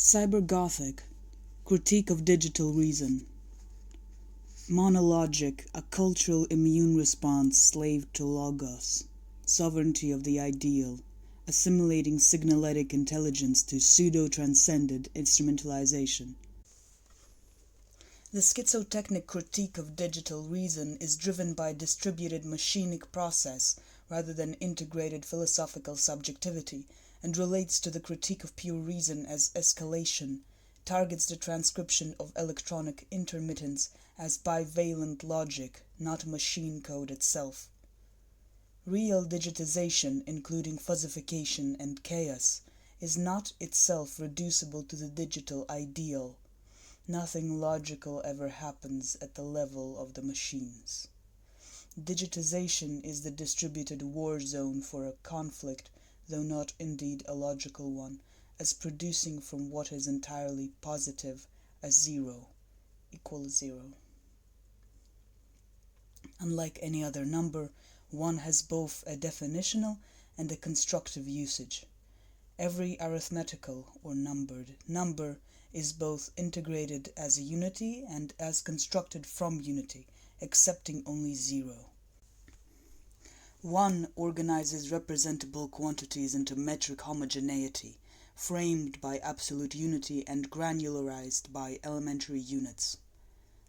Cybergothic, critique of digital reason. Monologic, a cultural immune response slave to logos, sovereignty of the ideal, assimilating signalétic intelligence to pseudo-transcended instrumentalization. The schizotechnic critique of digital reason is driven by distributed machinic process rather than integrated philosophical subjectivity, and relates to the critique of pure reason as escalation, targets the transcription of electronic intermittence as bivalent logic, not machine code itself. Real digitization, including fuzzification and chaos, is not itself reducible to the digital ideal. Nothing logical ever happens at the level of the machines. Digitization is the distributed war zone for a conflict, though not indeed a logical one, as producing from what is entirely positive a zero equals zero. Unlike any other number, one has both a definitional and a constructive usage. Every arithmetical or numbered number is both integrated as a unity and as constructed from unity, excepting only zero. One organizes representable quantities into metric homogeneity, framed by absolute unity and granularized by elementary units.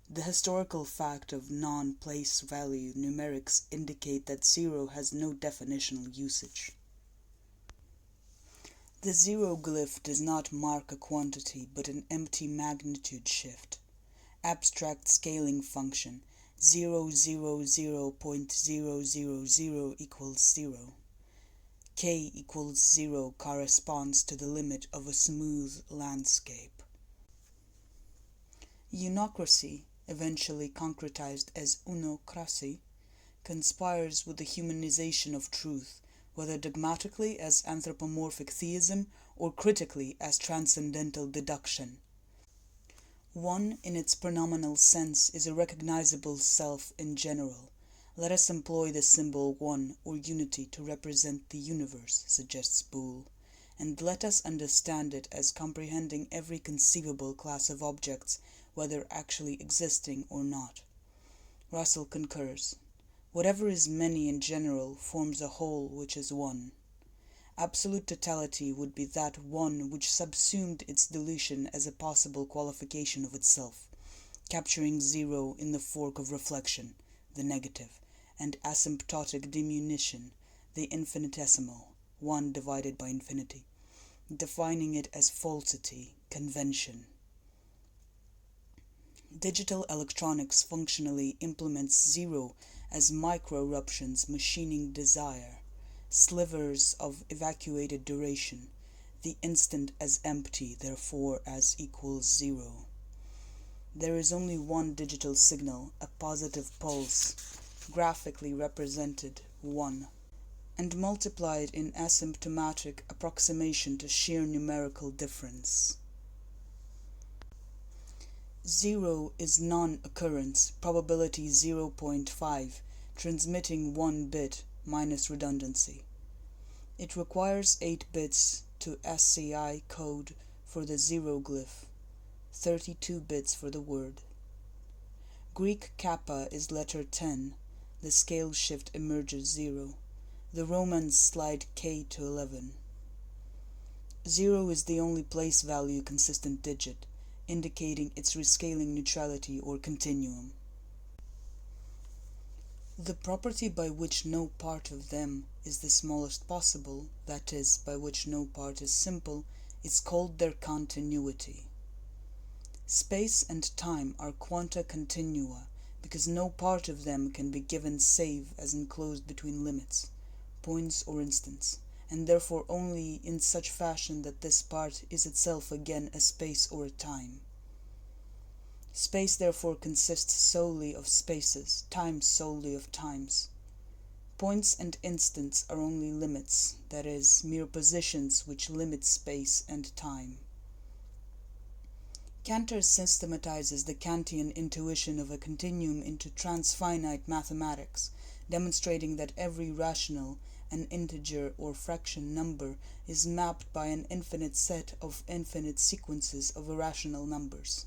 The historical fact of non-place value numerics indicate that zero has no definitional usage. The zero glyph does not mark a quantity but an empty magnitude shift. Abstract scaling function 0.000 equals 0. K equals 0 corresponds to the limit of a smooth landscape. Unocracy, eventually concretized as unocracy, conspires with the humanization of truth, whether dogmatically as anthropomorphic theism or critically as transcendental deduction. One, in its pronominal sense, is a recognizable self in general. Let us employ the symbol one or unity to represent the universe, suggests Boole, and let us understand it as comprehending every conceivable class of objects, whether actually existing or not. Russell concurs. Whatever is many in general forms a whole which is one. Absolute totality would be that one which subsumed its dilution as a possible qualification of itself, capturing zero in the fork of reflection, the negative, and asymptotic diminution, the infinitesimal, one divided by infinity, defining it as falsity, convention. Digital electronics functionally implements zero as micro-eruptions machining desire, slivers of evacuated duration, the instant as empty, therefore as equals zero. There is only one digital signal, a positive pulse, graphically represented 1, and multiplied in asymptomatic approximation to sheer numerical difference. Zero is non-occurrence, probability 0.5, transmitting 1 bit minus redundancy. It requires 8 bits to SCI code for the zero glyph, 32 bits for the word. Greek kappa is letter 10, the scale shift emerges 0. The Romans slide K to 11. 0 is the only place value consistent digit, indicating its rescaling neutrality or continuum. The property by which no part of them is the smallest possible, that is, by which no part is simple, is called their continuity. Space and time are quanta continua, because no part of them can be given save as enclosed between limits, points or instants, and therefore only in such fashion that this part is itself again a space or a time. Space therefore consists solely of spaces, time solely of times. Points and instants are only limits, that is, mere positions which limit space and time. Cantor systematizes the Kantian intuition of a continuum into transfinite mathematics, demonstrating that every rational, an integer or fraction number is mapped by an infinite set of infinite sequences of irrational numbers.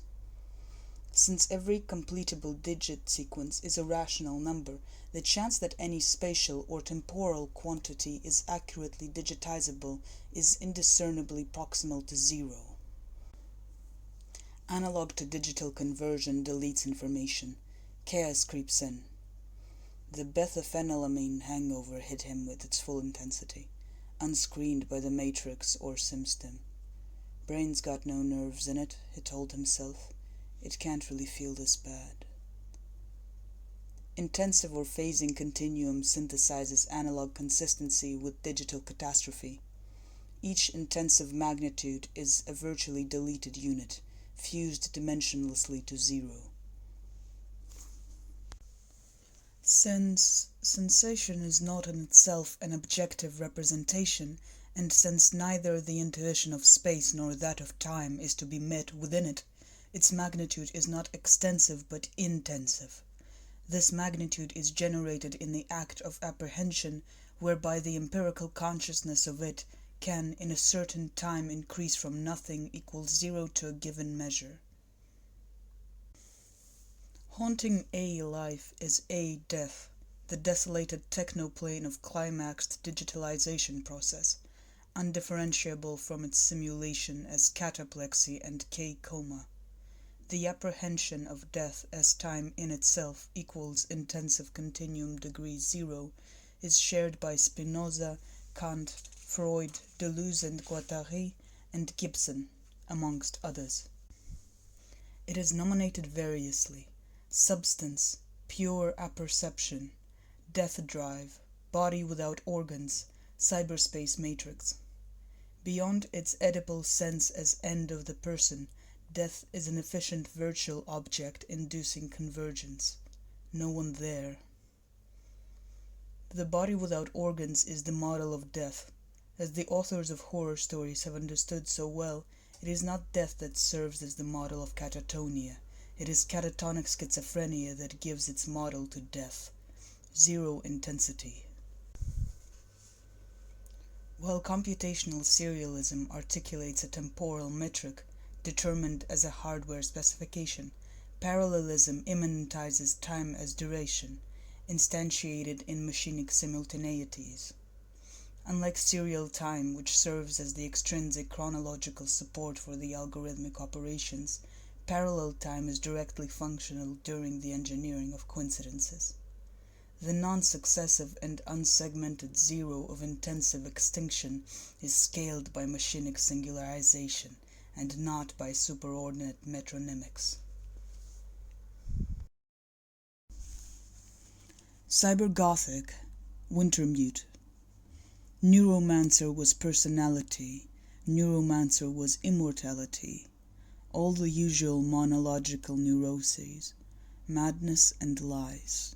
Since every completable digit sequence is a rational number, the chance that any spatial or temporal quantity is accurately digitizable is indiscernibly proximal to zero. Analog to digital conversion deletes information. Chaos creeps in. The bethaphenylamine hangover hit him with its full intensity, unscreened by the Matrix or SimStim. Brain's got no nerves in it, he told himself. It can't really feel this bad. Intensive or phasing continuum synthesizes analog consistency with digital catastrophe. Each intensive magnitude is a virtually deleted unit, fused dimensionlessly to zero. Since sensation is not in itself an objective representation, and since neither the intuition of space nor that of time is to be met within it, its magnitude is not extensive but intensive. This magnitude is generated in the act of apprehension, whereby the empirical consciousness of it can in a certain time increase from nothing equals zero to a given measure. Haunting A life is A death, the desolated technoplane of climaxed digitalization process, undifferentiable from its simulation as cataplexy and K coma. The apprehension of death as time in itself equals intensive continuum degree zero is shared by Spinoza, Kant, Freud, Deleuze and Guattari, and Gibson, amongst others. It is nominated variously: substance, pure apperception, death drive, body without organs, cyberspace matrix. Beyond its Oedipal sense as end of the person, death is an efficient virtual object inducing convergence. No one there. The body without organs is the model of death. As the authors of horror stories have understood so well, it is not death that serves as the model of catatonia. It is catatonic schizophrenia that gives its model to death. Zero intensity. While computational serialism articulates a temporal metric, determined as a hardware specification, parallelism immanentizes time as duration, instantiated in machinic simultaneities. Unlike serial time, which serves as the extrinsic chronological support for the algorithmic operations, parallel time is directly functional during the engineering of coincidences. The non-successive and unsegmented zero of intensive extinction is scaled by machinic singularization, and not by superordinate metronymics. Cybergothic, Wintermute. Neuromancer was personality, neuromancer was immortality. All the usual monological neuroses, madness and lies.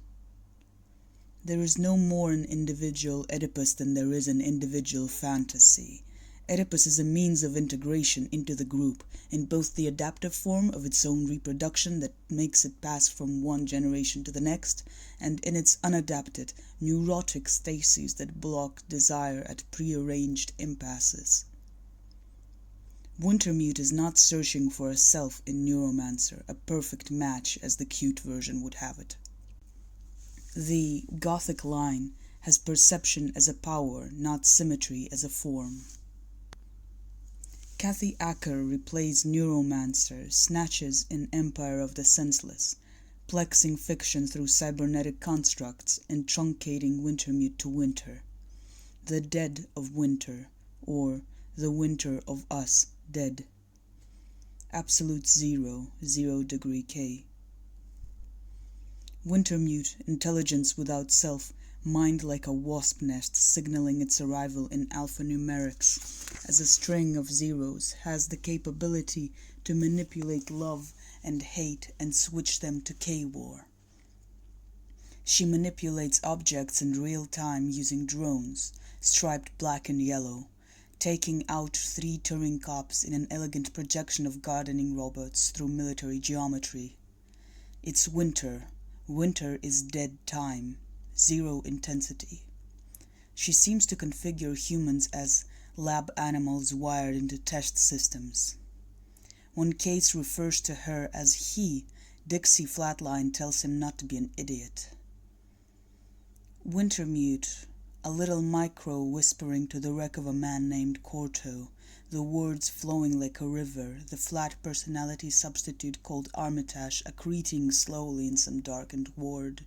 There is no more an individual Oedipus than there is an individual fantasy. Oedipus is a means of integration into the group, in both the adaptive form of its own reproduction that makes it pass from one generation to the next, and in its unadapted, neurotic stases that block desire at prearranged impasses. Wintermute is not searching for a self in Neuromancer, a perfect match as the cute version would have it. The Gothic line has perception as a power, not symmetry as a form. Kathy Acker replays Neuromancer, snatches in Empire of the Senseless, plexing fiction through cybernetic constructs and truncating Wintermute to winter. The dead of winter, or the winter of us dead. Absolute zero, 0 degree K. Wintermute, intelligence without self, mind like a wasp nest signaling its arrival in alphanumerics, as a string of zeros has the capability to manipulate love and hate and switch them to K-war. She manipulates objects in real time using drones, striped black and yellow, taking out 3 Turing cops in an elegant projection of gardening robots through military geometry. It's winter. Winter is dead time. 0 intensity. She seems to configure humans as lab animals wired into test systems. When Case refers to her as he, Dixie Flatline tells him not to be an idiot. Wintermute, a little micro whispering to the wreck of a man named Corto, the words flowing like a river, the flat personality substitute called Armitage accreting slowly in some darkened ward,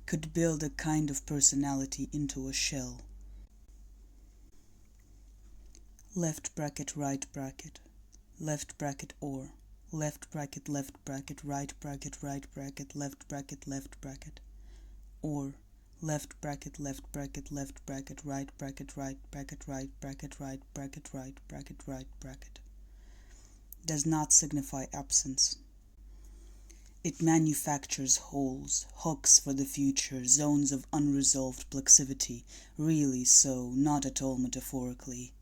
could build a kind of personality into a shell. Left bracket, right bracket, left bracket or, left bracket, right bracket, left bracket, left bracket, or, left bracket, right bracket, right bracket, right bracket, right bracket, does not signify absence. It manufactures holes, hooks for the future, zones of unresolved plexivity, really so, not at all metaphorically.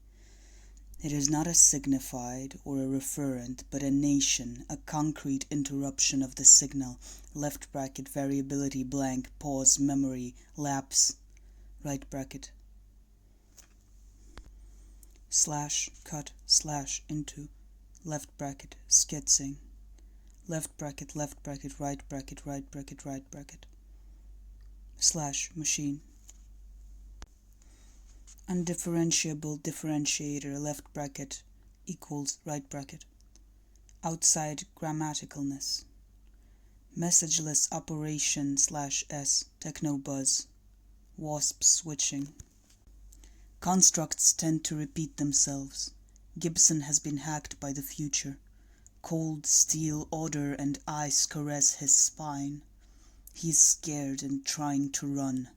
It is not a signified or a referent, but a nation, a concrete interruption of the signal, left bracket, variability, blank, pause, memory, lapse, right bracket, slash, cut, slash, into, left bracket, sketching, left bracket, right bracket, right bracket, slash, machine. Undifferentiable differentiator, left bracket, equals, right bracket. Outside grammaticalness. Messageless operation slash S, technobuzz. Wasp switching. Constructs tend to repeat themselves. Gibson has been hacked by the future. Cold steel odor and ice caress his spine. He's scared and trying to run.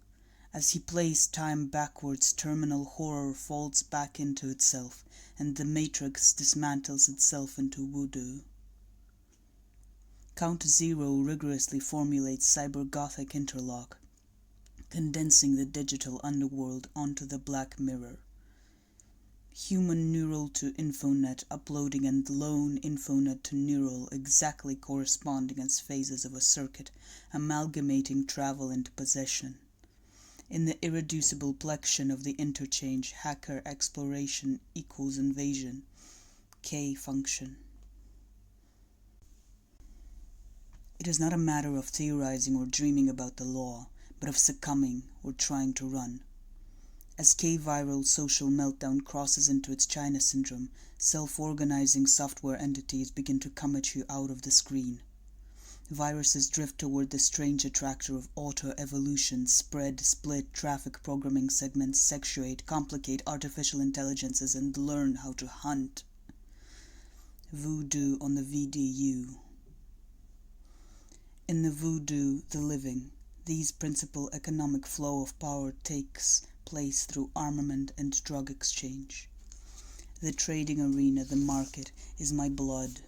As he plays time backwards, terminal horror folds back into itself, and the matrix dismantles itself into voodoo. Count Zero rigorously formulates Cybergothic interlock, condensing the digital underworld onto the black mirror. Human neural to infonet uploading and lone infonet to neural exactly corresponding as phases of a circuit, amalgamating travel into possession. In the irreducible plexion of the interchange, hacker exploration equals invasion, K function. It is not a matter of theorizing or dreaming about the law, but of succumbing or trying to run. As K-viral social meltdown crosses into its China syndrome, self-organizing software entities begin to come at you out of the screen. Viruses drift toward the strange attractor of auto-evolution, spread, split, traffic programming segments, sexuate, complicate artificial intelligences, and learn how to hunt. Voodoo on the VDU. In the voodoo, the living, these principal economic flow of power takes place through armament and drug exchange. The trading arena, the market, is my blood.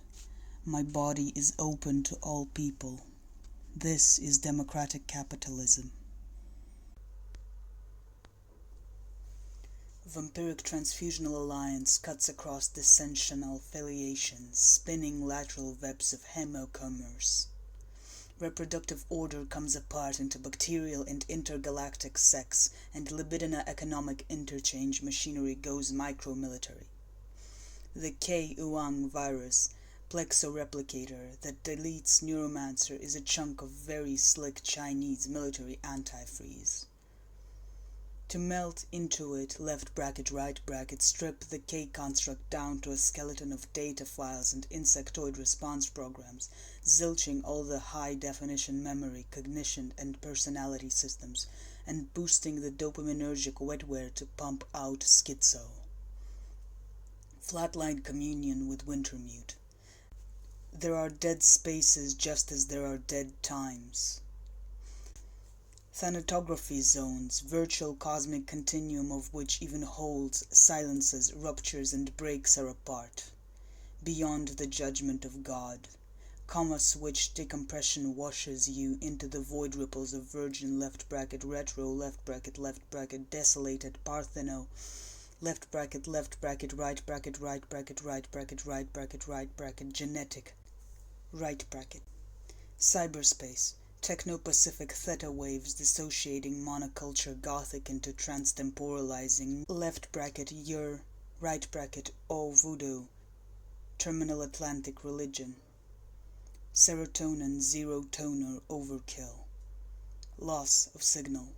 My body is open to all people. This is democratic capitalism. Vampiric transfusional alliance cuts across dissensional filiations, spinning lateral webs of hemocommerce. Reproductive order comes apart into bacterial and intergalactic sex, and libidina economic interchange machinery goes micro-military. The K-Uang virus, plexoreplicator, that deletes Neuromancer is a chunk of very slick Chinese military antifreeze. To melt into it, left bracket, right bracket, strip the K-construct down to a skeleton of data files and insectoid response programs, zilching all the high-definition memory, cognition, and personality systems, and boosting the dopaminergic wetware to pump out schizo. Flatline communion with Wintermute. There are dead spaces just as there are dead times. Thanatography zones, virtual cosmic continuum of which even holds, silences, ruptures, and breaks are a part. Beyond the judgment of God. Comma switch decompression washes you into the void ripples of virgin left bracket retro left bracket desolated partheno left bracket right bracket right bracket right bracket right bracket genetic right bracket. Cyberspace, Techno-Pacific theta waves dissociating monoculture Gothic into transtemporalizing left bracket Ur, right bracket O voodoo, terminal Atlantic religion. Serotonin zero toner overkill. Loss of signal.